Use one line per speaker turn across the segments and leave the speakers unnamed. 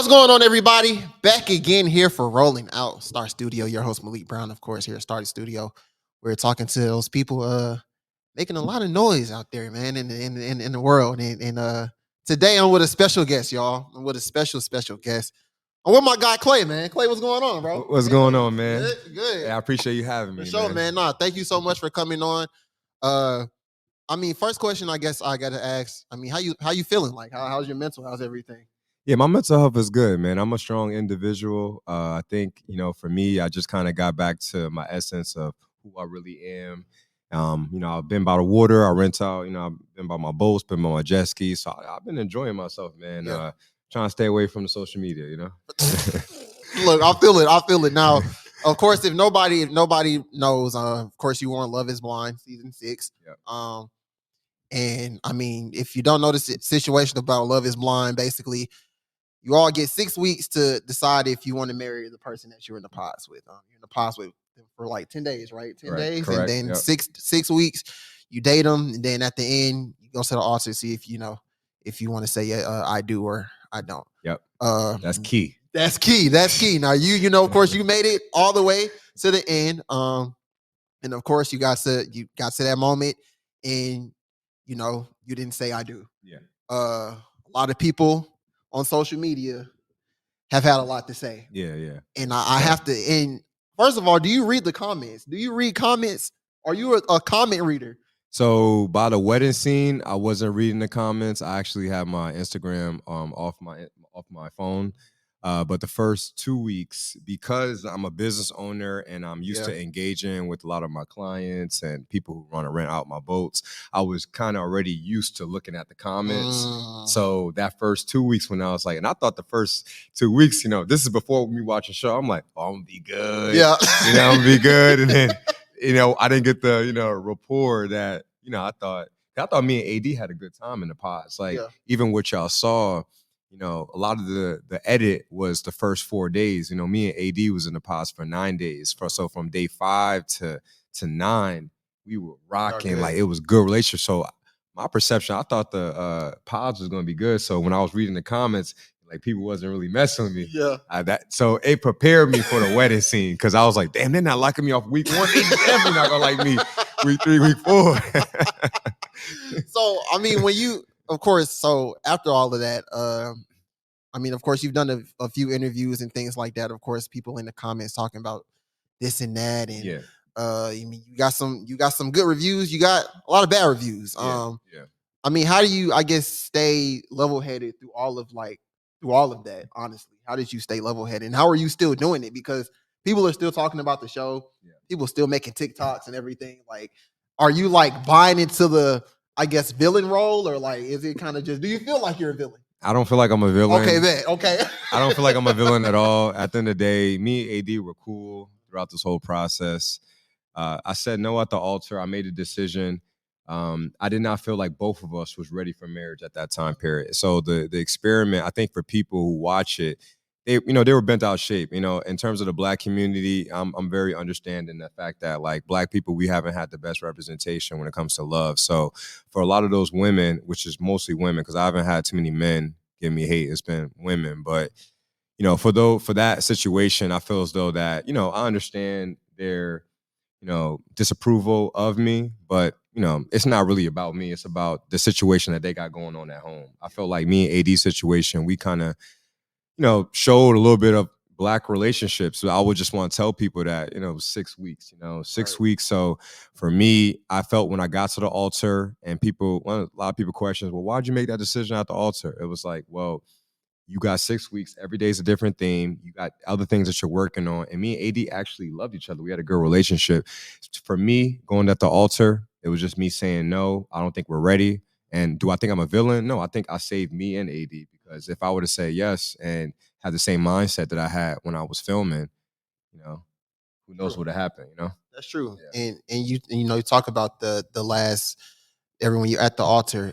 What's going on, everybody? Back again here for Rolling Out Star Studio. Your host Malik Brown, of course, here at Star Studio. We're talking to those people making a lot of noise out there, man, in the world. And today I'm with a special guest, y'all. I'm with a special guest. I'm with my guy Clay, man. Clay, what's going on, bro?
What's going on, man?
Good.
Yeah, I appreciate you having me.
For sure, man. Nah, thank you so much for coming on. First question I guess I gotta ask. How you feeling? Like, how's your mental? How's everything?
Yeah, my mental health is good, man. I'm a strong individual. I think, for me, I just kind of got back to my essence of who I really am. I've been by the water. I rent out. I've been by my boats, been by my jet ski. So I've been enjoying myself, man.
Yeah.
Trying to stay away from the social media,
Look, I feel it now. Of course, if nobody knows, of course you were on Love Is Blind season 6.
Yeah.
And if you don't know the situation about Love Is Blind, basically, you all get 6 weeks to decide if you want to marry the person that you're in the pods with. You're in the pods with for like 10 days, right? 10 days,
correct,
and then
yep.
six weeks you date them, and then at the end you go to the altar to see if you want to say I do or I don't.
Yep. That's key.
That's key. Now of course, you made it all the way to the end. And of course you got to that moment, and you didn't say I do.
Yeah.
A lot of people on social media have had a lot to say.
Yeah.
And I have to. And first of all, do you read the comments? Do you read comments? Are you a comment reader?
So by the wedding scene, I wasn't reading the comments. I actually had my Instagram off my phone. But the first 2 weeks, because I'm a business owner and I'm used to engaging with a lot of my clients and people who want to rent out my boats, I was kind of already used to looking at the comments. So that first 2 weeks when I was like, and I thought the first 2 weeks, this is before me watching the show. I'm like, I'm going to be good.
Yeah.
I'm going to be good. And then, I didn't get the, rapport that, I thought me and AD had a good time in the pods. Like, even what y'all saw, a lot of the edit was the first 4 days. Me and AD was in the pods for 9 days. So from day 5 to 9, we were rocking.
Okay.
Like, it was good relationship. So my perception, I thought the pods was going to be good. So when I was reading the comments, like, people wasn't really messing with me.
Yeah.
So it prepared me for the wedding scene, because I was like, damn, they're not liking me off week 1. They definitely not going to like me week 3, week 4.
So, when you, of course, so after all of that, of course, you've done a few interviews and things like that. Of course, people in the comments talking about this and that, and you got some good reviews. You got a lot of bad reviews. How do you, I guess, stay level headed through all of that? Honestly, how did you stay level headed, and how are you still doing it? Because people are still talking about the show. People still making TikToks and everything. Like, are you like buying into the, I guess, villain role, or like, is it kind of just, do you feel like you're a villain?
I don't feel like I'm a villain.
Okay, man. Okay.
I don't feel like I'm a villain at all. At the end of the day, me and AD were cool throughout this whole process. I said no at the altar. I made a decision. I did not feel like both of us was ready for marriage at that time period. So the experiment, I think, for people who watch it, they were bent out of shape. In terms of the Black community, I'm very understanding the fact that, like, Black people, we haven't had the best representation when it comes to love. So for a lot of those women, which is mostly women, because I haven't had too many men give me hate, it's been women. But for that situation, I feel as though that I understand their disapproval of me, but it's not really about me. It's about the situation that they got going on at home. I felt like me and AD's situation, we kind of showed a little bit of Black relationships. So I would just want to tell people that, it was 6 weeks, 6 weeks. So for me, I felt when I got to the altar, and a lot of people questions, well, why'd you make that decision at the altar? It was like, well, you got 6 weeks. Every day is a different theme. You got other things that you're working on. And me and AD actually loved each other. We had a good relationship. For me, going at the altar, it was just me saying, no, I don't think we're ready. And do I think I'm a villain? No, I think I saved me and AD, because if I were to say yes and had the same mindset that I had when I was filming, who knows what would have happened,
That's true.
Yeah.
And you talk about the last, everyone you're at the altar,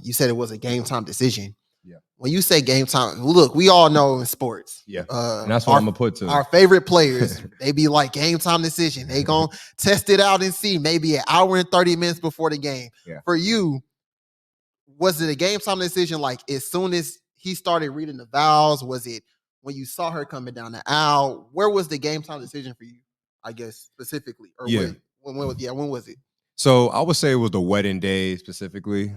you said it was a game time decision.
Yeah.
When you say game time, look, we all know in sports.
Yeah. And that's what I'm gonna put to
our favorite players. They be like, game time decision. They gonna test it out and see, maybe an hour and 30 minutes before the game.
Yeah.
For you, was it a game time decision? Like, as soon as he started reading the vows? Was it when you saw her coming down the aisle? Where was the game time decision for you? I guess specifically, or
Yeah.
when was it?
So I would say it was the wedding day specifically.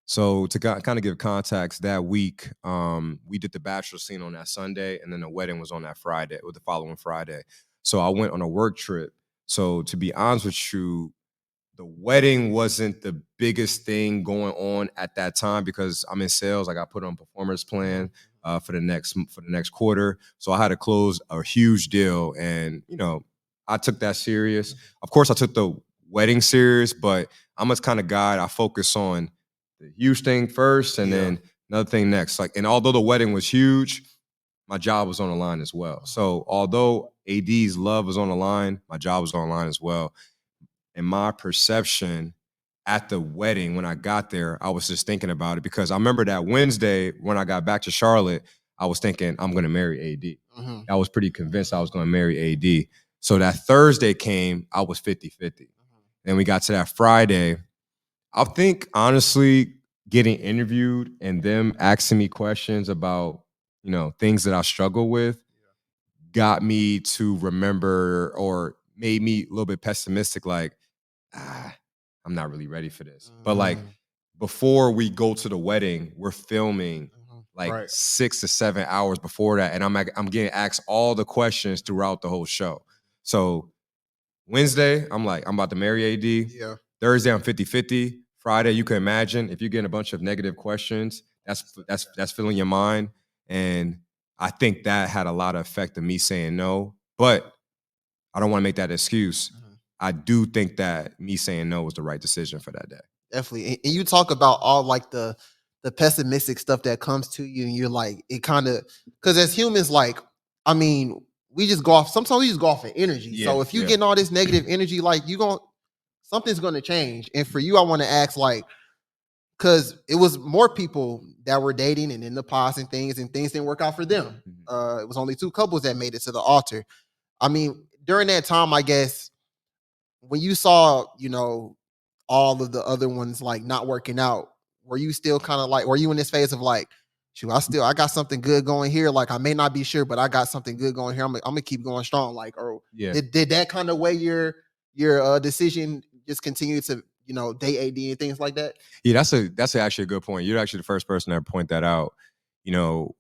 So to kind of give context, that week we did the bachelor scene on that Sunday, and then the wedding was on that Friday, or the following Friday. So I went on a work trip. So to be honest with you, the wedding wasn't the biggest thing going on at that time because I'm in sales. I got put on performance plan for the next quarter. So I had to close a huge deal, and I took that serious. Of course, I took the wedding serious, but I'm a kind of guy. I focus on the huge thing first, and then another thing next. Like, and although the wedding was huge, my job was on the line as well. So although AD's love was on the line, my job was on the line as well. And my perception at the wedding, when I got there, I was just thinking about it because I remember that Wednesday when I got back to Charlotte, I was thinking I'm going to marry AD. I was pretty convinced I was going to marry AD. So that Thursday came, I was 50-50. Then we got to that Friday. I think, honestly, getting interviewed and them asking me questions about, things that I struggle with got me to remember or made me a little bit pessimistic, like, I'm not really ready for this. But like before we go to the wedding, we're filming like 6 to 7 hours before that. And I'm getting asked all the questions throughout the whole show. So Wednesday, I'm like, I'm about to marry AD.
Yeah.
Thursday, I'm 50-50. Friday, you can imagine if you're getting a bunch of negative questions, that's filling your mind. And I think that had a lot of effect of me saying no. But I don't want to make that excuse. I do think that me saying no was the right decision for that day.
Definitely. And you talk about all like the pessimistic stuff that comes to you, and you're like, it kind of, because as humans, like, I mean, we just go off, sometimes we just go off of energy. So if you're getting all this negative energy, like something's gonna change. And for you, I want to ask, like, because it was more people that were dating and in the past and things didn't work out for them. It was only 2 couples that made it to the altar. I mean, during that time, I guess, when you saw, all of the other ones like not working out, were you still kind of like, were you in this phase of like, shoot, I got something good going here. Like, I may not be sure, but I got something good going here. I'm gonna keep going strong. Like, or did that kind of weigh your decision, just continue to, date AD and things like that?
Yeah, that's actually a good point. You're actually the first person to point that out.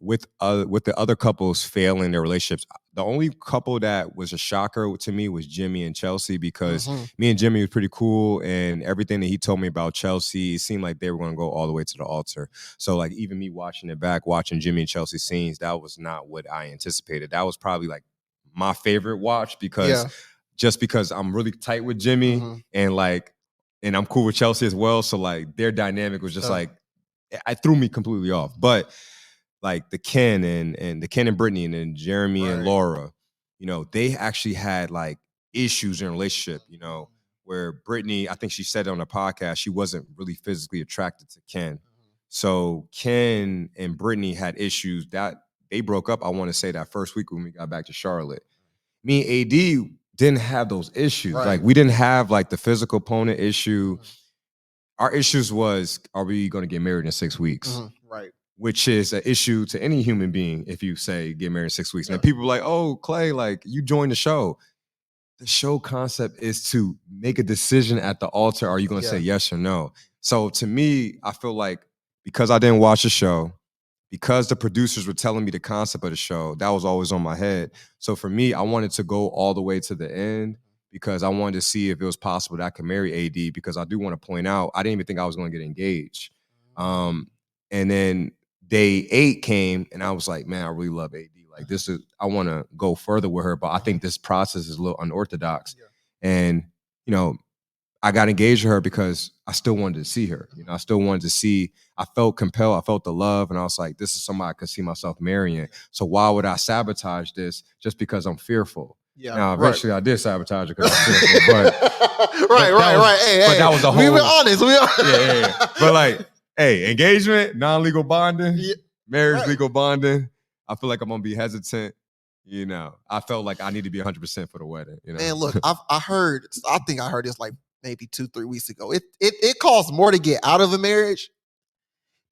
With the other couples failing their relationships, the only couple that was a shocker to me was Jimmy and Chelsea, because me and Jimmy was pretty cool, and everything that he told me about Chelsea, it seemed like they were going to go all the way to the altar. So like even me watching it back, watching Jimmy and Chelsea scenes, that was not what I anticipated. That was probably like my favorite watch because just because I'm really tight with Jimmy and I'm cool with Chelsea as well. So like their dynamic was just like, it threw me completely off. But like the Ken and Brittany and then Jeremy and Laura, they actually had like issues in a relationship, where Brittany, I think she said it on a podcast, she wasn't really physically attracted to Ken. So Ken and Brittany had issues that they broke up, I want to say, that first week when we got back to Charlotte. Me and AD didn't have those issues. Like we didn't have like the physical opponent issue. Our issues was, are we going to get married in 6 weeks? Which is an issue to any human being if you say get married in 6 weeks. And people are like, oh, Clay, like you joined the show. The show concept is to make a decision at the altar. Are you going to say yes or no? So to me, I feel like because I didn't watch the show, because the producers were telling me the concept of the show, that was always on my head. So for me, I wanted to go all the way to the end because I wanted to see if it was possible that I could marry AD, because I do want to point out, I didn't even think I was going to get engaged. And then day 8 came and I was like, man, I really love AD. Like I want to go further with her, but I think this process is a little unorthodox. And, I got engaged to her because I still wanted to see her. I still wanted to see, I felt compelled, I felt the love, and I was like, this is somebody I could see myself marrying. So why would I sabotage this just because I'm fearful? Now, eventually I did sabotage it because I'm fearful, but
Right.
That was a whole,
we were honest.
Yeah. But like, hey, engagement, non-legal bonding, marriage, legal bonding. I feel like I'm going to be hesitant. I felt like I need to be 100% for the wedding.
Man, look, I think I heard this like maybe 2-3 weeks ago. It costs more to get out of a marriage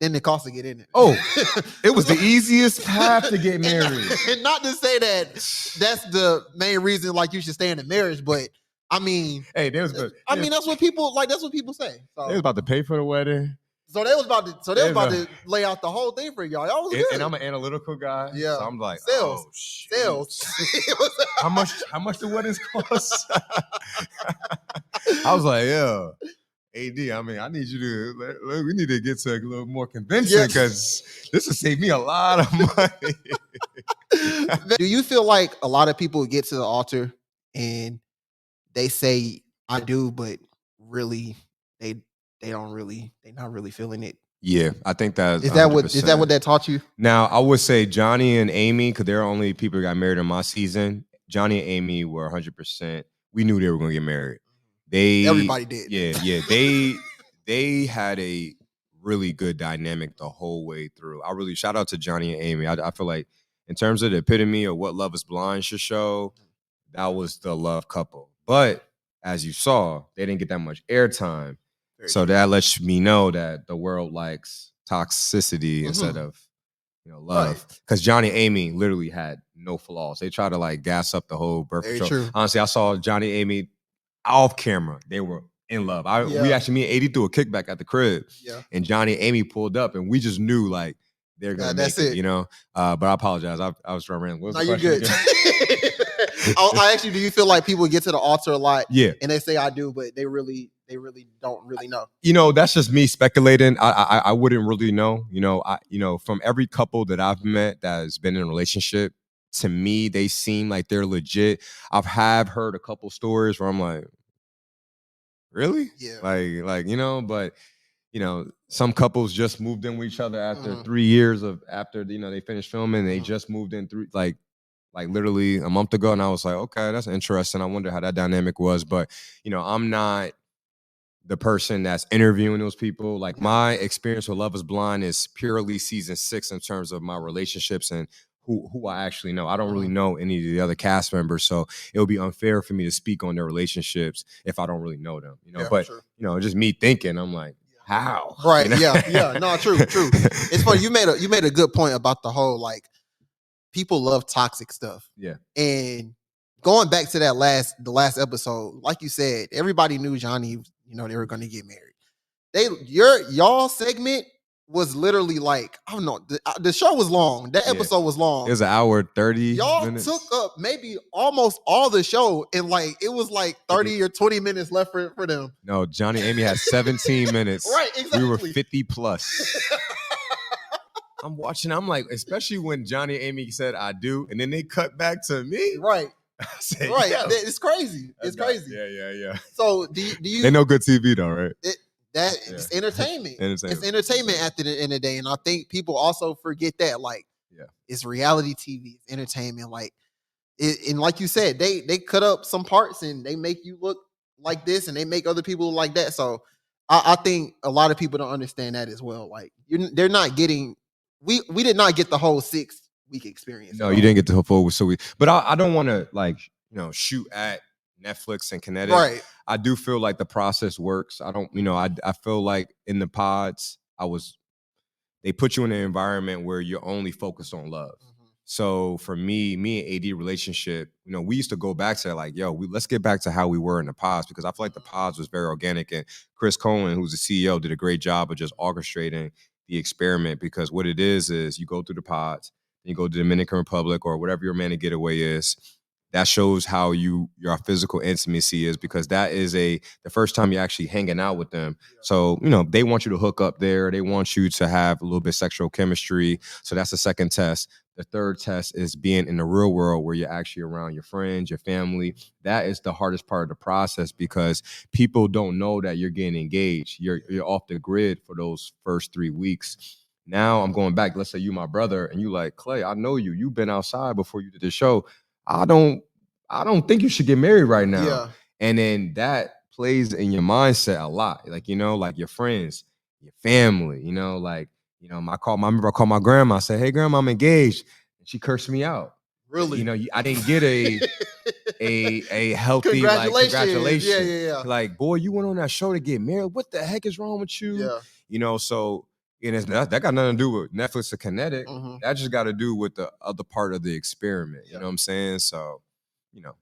then it costs to get in it.
Oh, it was the easiest path to get married.
And not to say that that's the main reason like you should stay in a marriage, but I mean,
hey, they was good.
I mean, that's what people say. So
they was about to pay for the wedding.
So they was about to lay out the whole thing for y'all. Y'all was good.
And I'm an analytical guy.
Yeah.
So I'm like,
sales.
Oh, shoot.
Sales.
how much the weddings cost? I was like, yeah. AD, I mean, I need you to, we need to get to a little more convincing because this will save me a lot of money.
Do you feel like a lot of people get to the altar and they say, I do, but really they're not really feeling it?
Yeah, I think that
is that what that taught you?
Now, I would say Johnny and Amy, because they're only people who got married in my season. Johnny and Amy were 100%. We knew they were going to get married.
Everybody did.
Yeah. They had a really good dynamic the whole way through. I really shout out to Johnny and Amy. I feel like in terms of the epitome of what Love is Blind should show, that was the love couple. But as you saw, they didn't get that much airtime. So that lets me know that the world likes toxicity instead of love. Because Johnny and Amy literally had no flaws. They tried to like gas up the whole birth control. True. Honestly, I saw Johnny and Amy off camera. They were in love. We actually, me and AD threw a kickback at the crib. Yeah. And Johnny and Amy pulled up and we just knew like they're gonna make it, But I apologize. I was trying to rant.
No, you're good. I actually, do you feel like people get to the altar a lot?
Yeah.
And they say I do, but they really don't really know.
That's just me speculating. I wouldn't really know. From every couple that I've met that has been in a relationship, to me, they seem like they're legit. I've heard a couple stories where I'm like, really?
Yeah.
But some couples just moved in with each other after 3 years after they finished filming. They just moved in like literally a month ago, and I was like, okay, that's interesting. I wonder how that dynamic was. But I'm not the person that's interviewing those people. Like my experience with Love is Blind is purely season 6 in terms of my relationships and who I actually know. I don't really know any of the other cast members, so it would be unfair for me to speak on their relationships if I don't really know them. But sure. Just me thinking, I'm like, how?
Right? Yeah. No, true. It's funny. You made a good point about the whole like people love toxic stuff.
Yeah.
And going back to the last episode, like you said, everybody knew Johnny. They were going to get married. Y'all segment was literally like, I don't know, the show was long. That episode was long.
It was an hour 30
Y'all
minutes.
took up maybe almost all the show, and like it was like 30 or 20 minutes left for them.
No, Johnny and Amy had 17 minutes.
Right, exactly.
We were 50 plus. I'm watching, I'm like, especially when Johnny and Amy said I do, and then they cut back to me.
Right.
I said,
right.
Yo.
It's crazy. It's crazy.
Yeah.
So do you
they know good TV though, right?
It's entertainment. It's entertainment at the end of the day. And I think people also forget that, like, it's reality TV, it's entertainment. Like, and like you said, they cut up some parts and they make you look like this and they make other people look like that. So I think a lot of people don't understand that as well. Like, they're not getting, we did not get the whole 6-week experience.
No, you didn't get the whole 4 week. But I don't want to shoot at Netflix and Kinetic.
Right.
I do feel like the process works. I don't, I feel like in the pods, they put you in an environment where you're only focused on love. Mm-hmm. So for me and AD relationship, we used to go back to like, let's get back to how we were in the pods, because I feel like the pods was very organic, and Chris Cohen, who's the CEO, did a great job of just orchestrating the experiment, because what it is you go through the pods, you go to the Dominican Republic or whatever your romantic getaway is. That shows how your physical intimacy is, because that is the first time you're actually hanging out with them. So, they want you to hook up there. They want you to have a little bit of sexual chemistry. So that's the second test. The third test is being in the real world where you're actually around your friends, your family. That is the hardest part of the process, because people don't know that you're getting engaged. You're off the grid for those first 3 weeks. Now I'm going back. Let's say you my brother and you like, Clay, I know you. You've been outside before you did the show. I don't think you should get married right now.
Yeah.
And then that plays in your mindset a lot. Like, like your friends, your family, I remember my grandma. I said, hey, grandma, I'm engaged. And she cursed me out.
Really?
I didn't get a healthy congratulations.
Yeah.
Like, boy, you went on that show to get married. What the heck is wrong with you?
Yeah.
So, And that got nothing to do with Netflix or Kinetic.
Mhm.
That just got to do with the other part of the experiment. You
Yeah.
know what I'm saying? So, you know,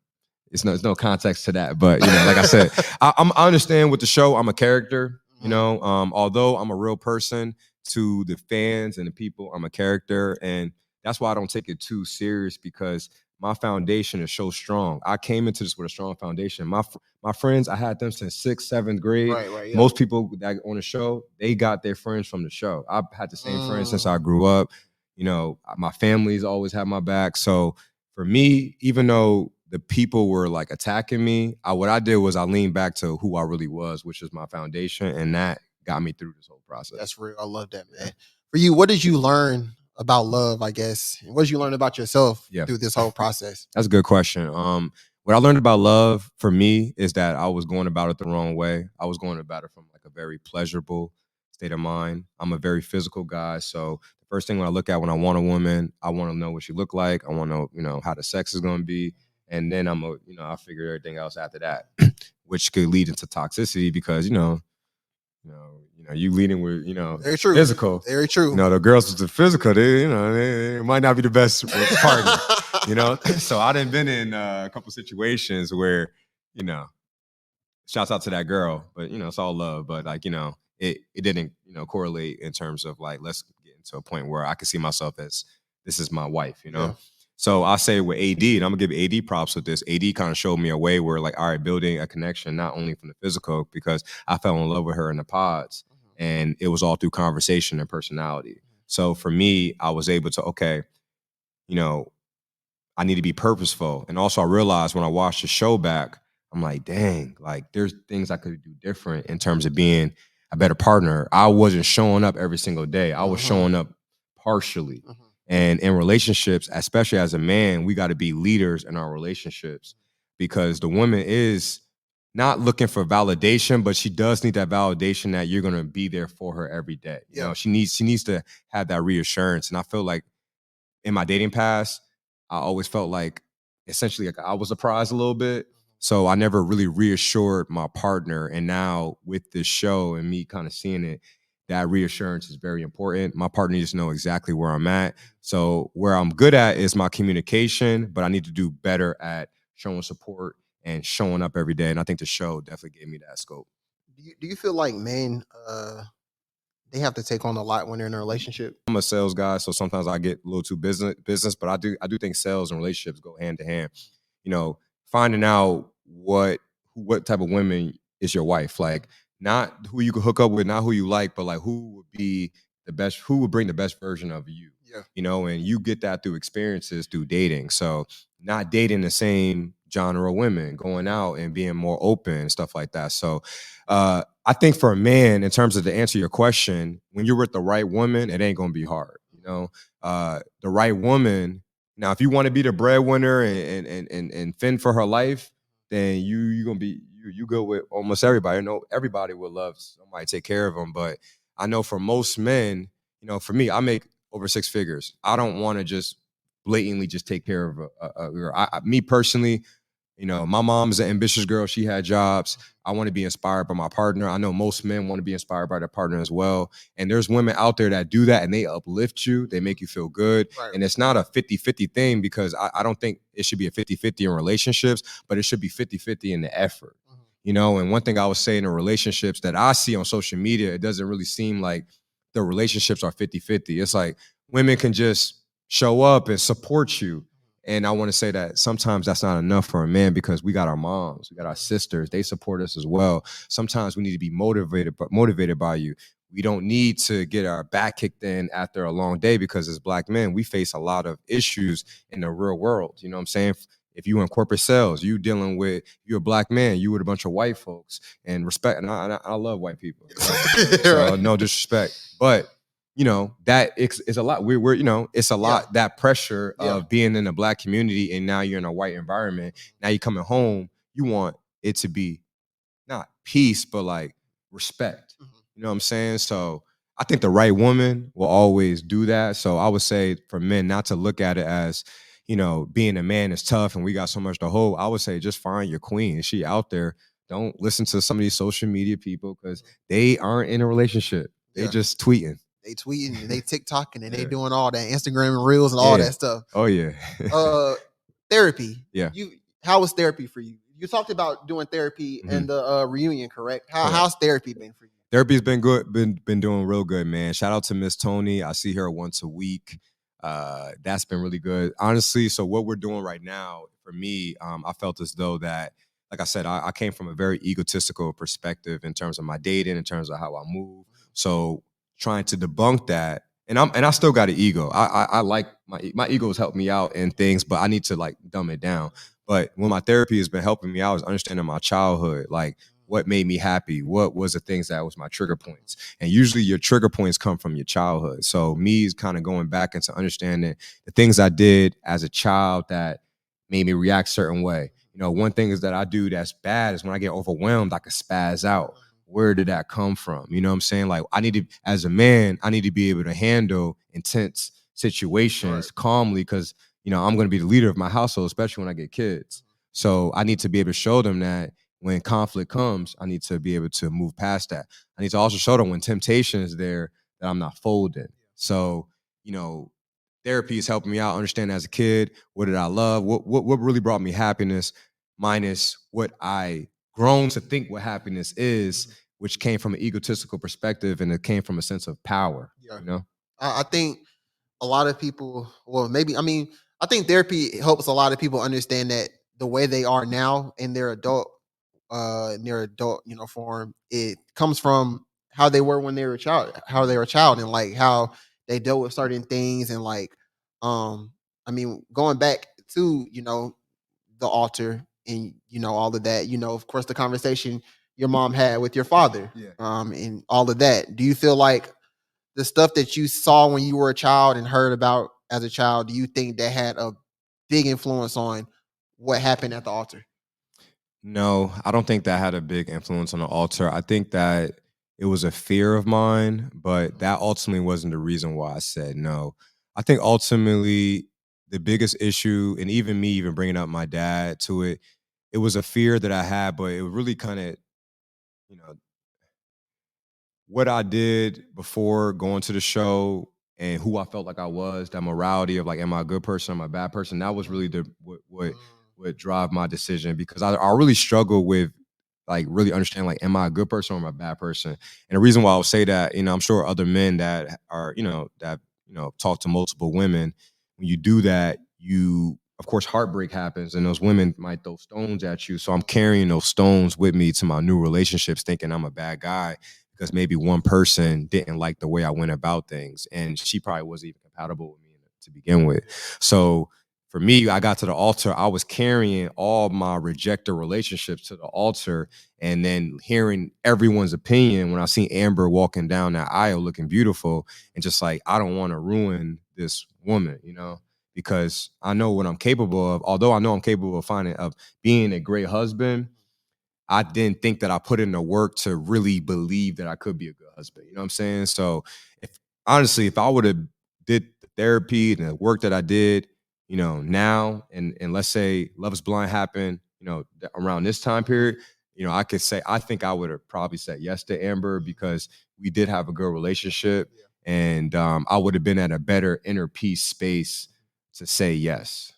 there's no context to that. But, you know, like I said, I understand with the show, I'm a character. You know, although I'm a real person, to the fans and the people, I'm a character. And that's why I don't take it too serious, because my foundation is so strong. I came into this with a strong foundation. My friends, I had them since 6th, 7th grade.
Right. Yeah.
Most people that on the show, they got their friends from the show. I've had the same friends since I grew up. You know, my family's always had my back. So for me, even though the people were like attacking me, what I did was I leaned back to who I really was, which is my foundation, and that got me through this whole process.
That's real. I love that, man. For you, what did you learn about love, I guess? And what did you learn about yourself through this whole process?
That's a good question. What I learned about love for me is that I was going about it the wrong way. I was going about it from like a very pleasurable state of mind. I'm a very physical guy. So the first thing when I look at when I want a woman, I want to know what she look like. I want to know, you know, how the sex is going to be. And then I'll figure everything else after that, which could lead into toxicity because, you leading with,
Very true.
physical.
Very true.
You know, the girls with the physical, they might not be the best partner, So I done been in a couple situations where, shouts out to that girl, but, it's all love. But like, it didn't, correlate in terms of like, let's get into a point where I can see myself as this is my wife,
Yeah.
So I say with AD, and I'm gonna give AD props with this. AD kind of showed me a way where like, all right, building a connection, not only from the physical, because I fell in love with her in the pods and it was all through conversation and personality. So for me, I was able to, okay, I need to be purposeful. And also I realized when I watched the show back, I'm like, dang, like there's things I could do different in terms of being a better partner. I wasn't showing up every single day. I was showing up partially. And in relationships, especially as a man, we got to be leaders in our relationships because the woman is not looking for validation, but she does need that validation that you're going to be there for her every day. You know, she needs to have that reassurance. And I feel like in my dating past, I always felt like essentially like I was a prize a little bit. So I never really reassured my partner. And now with this show and me kind of seeing it, that reassurance is very important. My partner needs to know exactly where I'm at. So where I'm good at is my communication, but I need to do better at showing support and showing up every day. And I think the show definitely gave me that scope.
Do you feel like men, they have to take on a lot when they're in a relationship?
I'm a sales guy, so sometimes I get a little too business, but I do think sales and relationships go hand to hand. Finding out what type of women is your wife, like not who you could hook up with, not who you like, but like who would be the best, who would bring the best version of you. And you get that through experiences, through dating. So not dating the same genre of women, going out and being more open and stuff like that. So I think for a man, in terms of to answer your question, when you're with the right woman, it ain't gonna be hard. The right woman. Now, if you want to be the breadwinner and fend for her life, then you gonna be you go with almost everybody. I know everybody would love somebody to take care of them, but I know for most men, for me, I make over 6 figures. I don't want to just blatantly just take care of a girl. Me personally, my mom's an ambitious girl. She had jobs. I want to be inspired by my partner. I know most men want to be inspired by their partner as well. And there's women out there that do that and they uplift you. They make you feel good. Right. And it's not a 50-50 thing because I don't think it should be a 50-50 in relationships, but it should be 50-50 in the effort. And one thing I would say in the relationships that I see on social media, it doesn't really seem like the relationships are 50-50. It's like women can just show up and support you. And I want to say that sometimes that's not enough for a man because we got our moms, we got our sisters, they support us as well. Sometimes we need to be motivated by you. We don't need to get our back kicked in after a long day because as Black men, we face a lot of issues in the real world. You know what I'm saying? If you in corporate sales, you're a Black man, you with a bunch of white folks and respect. And I love white people. So no disrespect. But that is a lot. It's a lot, that pressure of being in a Black community and now you're in a white environment. Now you're coming home, you want it to be not peace, but like respect. You know what I'm saying? So I think the right woman will always do that. So I would say for men not to look at it as, being a man is tough and we got so much to hold. I would say just find your queen. Is she out there? Don't listen to some of these social media people because they aren't in a relationship. They just tweeting.
they tweeting and they TikToking and they
Yeah.
doing all that Instagram and reels and all
Yeah.
that stuff.
Oh yeah.
Therapy.
Yeah.
How was therapy for you? You talked about doing therapy in the reunion, correct? How's therapy been for you?
Therapy's been good, been doing real good, man. Shout out to Miss Tony. I see her once a week. That's been really good. Honestly, so what we're doing right now, for me, I felt as though that, like I said, I came from a very egotistical perspective in terms of my dating, in terms of how I move. So trying to debunk that, and I still got an ego. I like my ego has helped me out in things, but I need to like dumb it down. But when my therapy has been helping me out is understanding my childhood, like what made me happy, what was the things that was my trigger points. And usually your trigger points come from your childhood. So me is kind of going back into understanding the things I did as a child that made me react a certain way. You know, one thing is that I do that's bad is when I get overwhelmed, I can spaz out. Where did that come from? You know what I'm saying? Like I need to, as a man, I need to be able to handle intense situations calmly because, you know, I'm going to be the leader of my household, especially when I get kids. So I need to be able to show them that when conflict comes, I need to be able to move past that. I need to also show them when temptation is there that I'm not folding. So, you know, therapy is helping me out understand as a kid, what did I love? What really brought me happiness minus what I grown to think what happiness is, which came from an egotistical perspective and it came from a sense of power, you know?
I think a lot of people, well, maybe, I mean, I think therapy helps a lot of people understand that the way they are now in their adult, form, it comes from how they were when they were a child, and like how they dealt with certain things, and like, I mean, going back to the altar and all of that, of course, the conversation your mom had with your father, and all of that. Do you feel like the stuff that you saw when you were a child and heard about as a child, do you think that had a big influence on what happened at the altar?
No, I don't think that had a big influence on the altar. I think that it was a fear of mine, but that ultimately wasn't the reason why I said no. I think ultimately the biggest issue, and even me even bringing up my dad to it, it was a fear that I had, but it really kind of, you know, what I did before going to the show and who I felt like I was, that morality of like, am I a good person, am I a bad person? That was really the what drive my decision because I really struggle with like really understand like, am I a good person or am I a bad person? And the reason why I would say that, I'm sure other men that are, talk to multiple women, when you do that, of course, heartbreak happens and those women might throw stones at you. So I'm carrying those stones with me to my new relationships, thinking I'm a bad guy because maybe one person didn't like the way I went about things. And she probably wasn't even compatible with me to begin with. So for me, I got to the altar, I was carrying all my rejected relationships to the altar and then hearing everyone's opinion when I seen Amber walking down that aisle looking beautiful and just like, I don't want to ruin this woman, because I know what I'm capable of. Although I know I'm capable of being a great husband, I didn't think that I put in the work to really believe that I could be a good husband. You know what I'm saying? So if I would have did the therapy and the work that I did, now and let's say Love is Blind happened, around this time period, I could say I think I would have probably said yes to Amber because we did have a good relationship, and I would have been at a better inner peace space to say yes.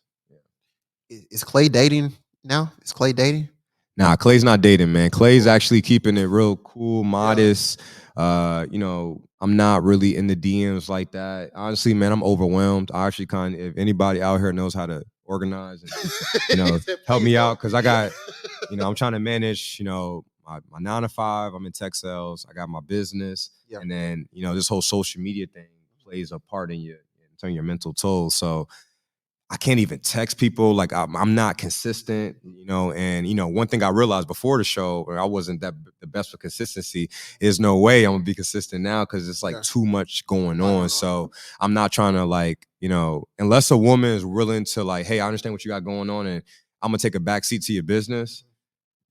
Is Clay dating now? Is Clay dating?
Nah, Clay's not dating, man. Clay's actually keeping it real cool, modest. I'm not really in the DMs like that. Honestly, man, I'm overwhelmed. I actually if anybody out here knows how to organize and, help me out, because I got, I'm trying to manage, my 9 to 5. I'm in tech sales. I got my business. And then, this whole social media thing plays a part in your mental toll. So I can't even text people. Like I'm not consistent, and one thing I realized before the show, where I wasn't the best for consistency, is no way I'm gonna be consistent now because it's like too much going on. So I'm not trying to like, unless a woman is willing to like, hey, I understand what you got going on, and I'm gonna take a back seat to your business.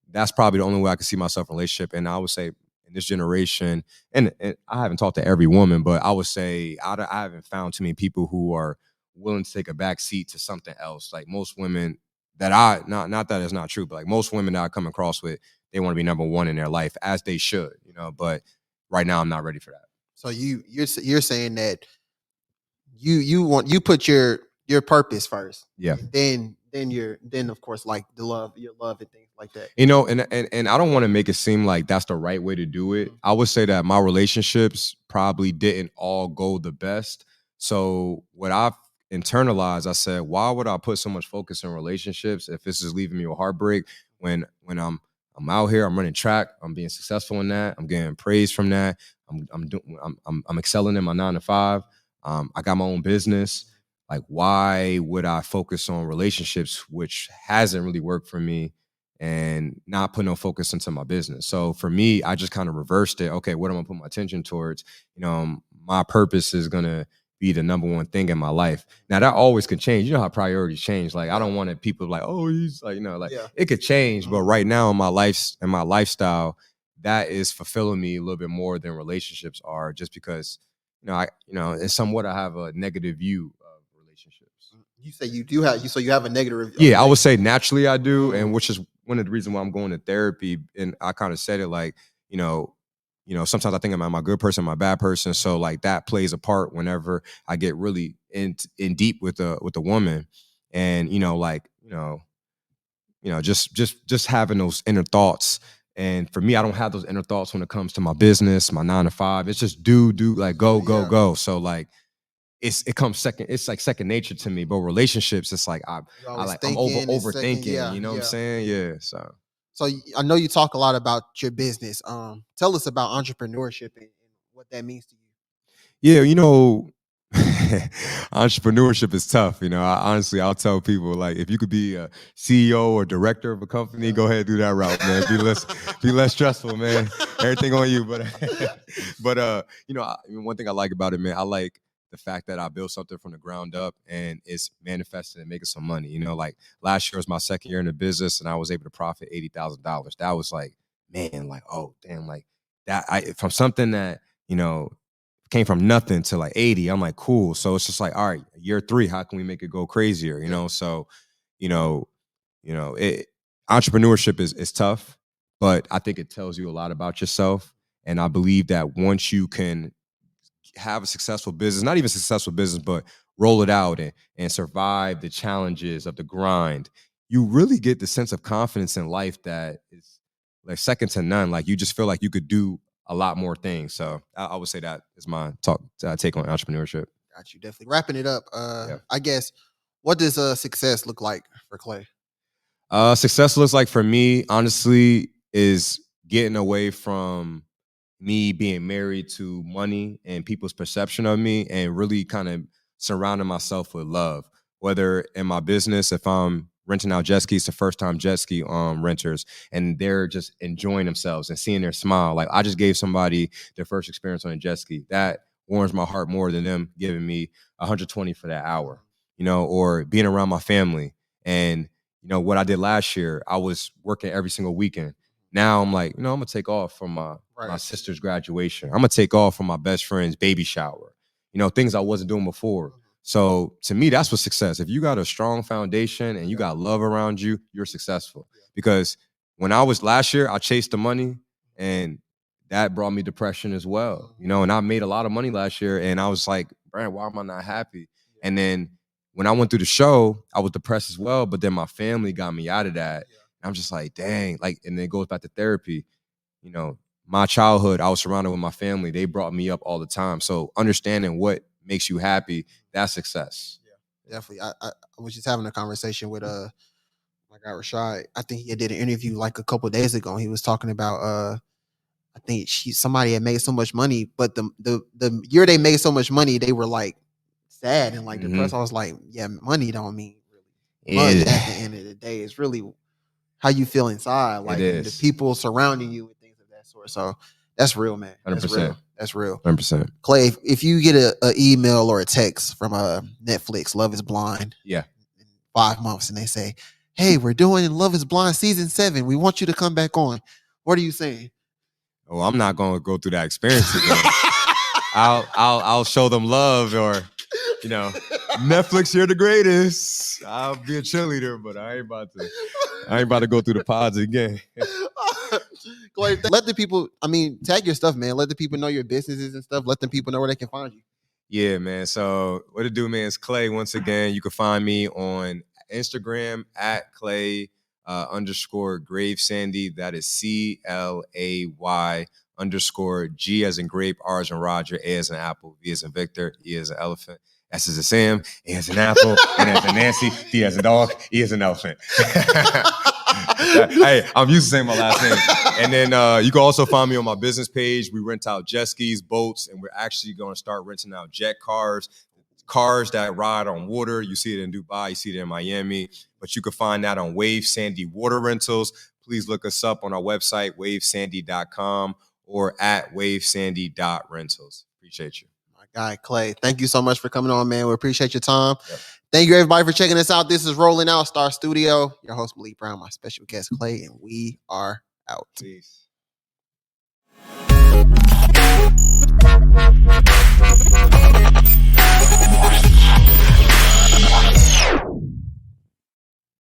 That's probably the only way I can see myself in a relationship. And I would say in this generation, and I haven't talked to every woman, but I would say I haven't found too many people who are willing to take a back seat to something else. Like most women that not that it's not true, but like most women that I come across with, they want to be number one in their life, as they should, but right now I'm not ready for that.
So you're saying that you put your purpose first.
Yeah.
Then of course like your love and things like that.
You know, and I don't want to make it seem like that's the right way to do it. I would say that my relationships probably didn't all go the best. So what I've internalized, I said, why would I put so much focus in relationships if this is leaving me with heartbreak when I'm out here, I'm running track, I'm being successful in that, I'm getting praise from that, I'm excelling in my 9 to 5. I got my own business. Like, why would I focus on relationships, which hasn't really worked for me, and not put no focus into my business? So for me, I just kind of reversed it. Okay, what am I gonna put my attention towards? You know, my purpose is gonna be the number one thing in my life. Now that always can change. You know how priorities change. Like I don't want people like, oh, he's like, like it could change. But right now in my lifestyle, that is fulfilling me a little bit more than relationships are, just because, and somewhat I have a negative view of relationships.
You say you do have so you have a negative review.
Yeah, I would say naturally I do, and which is one of the reasons why I'm going to therapy. And I kind of said it like, sometimes I think I'm a good person, my bad person. So like that plays a part whenever I get really in deep with a woman, and just having those inner thoughts. And for me, I don't have those inner thoughts when it comes to my business, my 9 to 5. It's just do like go. So like it comes second. It's like second nature to me. But relationships, it's like I'm overthinking. You know what I'm saying? Yeah.
So I know you talk a lot about your business. Tell us about entrepreneurship and what that means to you.
Yeah, entrepreneurship is tough. I'll tell people, like, if you could be a CEO or director of a company, go ahead and do that route, man. Be less stressful, man. Everything on you. But one thing I like about it, man, I like the fact that I built something from the ground up and it's manifesting and making some money. Like last year was my second year in the business and I was able to profit $80,000. That was like, man, like, oh damn, like that from something that, came from nothing to like 80. I'm like, cool. So it's just like, all right, year 3, how can we make it go crazier? So, entrepreneurship is tough, but I think it tells you a lot about yourself. And I believe that once you can have a successful business, not even successful business, but roll it out and survive the challenges of the grind, you really get the sense of confidence in life that is like second to none. Like you just feel like you could do a lot more things. So I would say that is my take on entrepreneurship.
Got you. Definitely. Wrapping it up. I guess, what does success look like for Clay?
Success looks like for me, honestly, is getting away from me being married to money and people's perception of me and really kind of surrounding myself with love. Whether in my business, if I'm renting out jet skis to first-time jet ski renters and they're just enjoying themselves and seeing their smile. Like I just gave somebody their first experience on a jet ski. That warms my heart more than them giving me 120 for that hour, or being around my family. And, what I did last year, I was working every single weekend. Now I'm like, I'm going to take off from my sister's graduation. I'm going to take off from my best friend's baby shower, things I wasn't doing before. So to me, that's what success. If you got a strong foundation and you got love around you, you're successful. Because when I was last year, I chased the money and that brought me depression as well, and I made a lot of money last year and I was like, Brian, why am I not happy? And then when I went through the show, I was depressed as well, but then my family got me out of that. And I'm just like, dang, like, and then it goes back to therapy. My childhood, I was surrounded with my family. They brought me up all the time. So understanding what makes you happy, that's success.
Yeah, definitely. I was just having a conversation with my guy Rashad. I think he did an interview like a couple of days ago. He was talking about I think somebody had made so much money, but the year they made so much money, they were like sad and like depressed. I was like, yeah, money don't mean really much at the end of the day. It's really how you feel inside, like and the people surrounding you and things of that sort. So that's real, man.
100%.
That's real.
100%.
Clay, if you get a email or a text from Netflix, Love Is Blind,
in
5 months, and they say, hey, we're doing Love Is Blind season 7. We want you to come back on. What are you saying?
Oh, I'm not going to go through that experience again. I'll show them love, or Netflix, you're the greatest. I'll be a cheerleader, but I ain't about to go through the pods again.
Clay, let the people, I mean, tag your stuff, man. Let the people know your businesses and stuff. Let them people know where they can find you.
Yeah, man. So what to do, man, is Clay. Once again, you can find me on Instagram at Clay _ Gravesade. That is CLAY _ G as in grape, R as in Roger, A as in apple, V as in Victor, E as an elephant, S as in Sam, A as in apple, N as in Nancy, D as in dog, E as in elephant. Hey, I'm used to saying my last name. And then you can also find me on my business page. We rent out jet skis, boats, and we're actually going to start renting out jet cars that ride on water. You see it in Dubai, you see it in Miami, but you can find that on Wave Sandy Water Rentals. Please look us up on our website, wavesandy.com or at wavesandy.rentals. Appreciate you.
My guy, Clay, thank you so much for coming on, man. We appreciate your time. Yep. Thank you, everybody, for checking us out. This is Rolling Out Star Studio. Your host, Malik Brown, my special guest, Clay, and we are out.
Peace.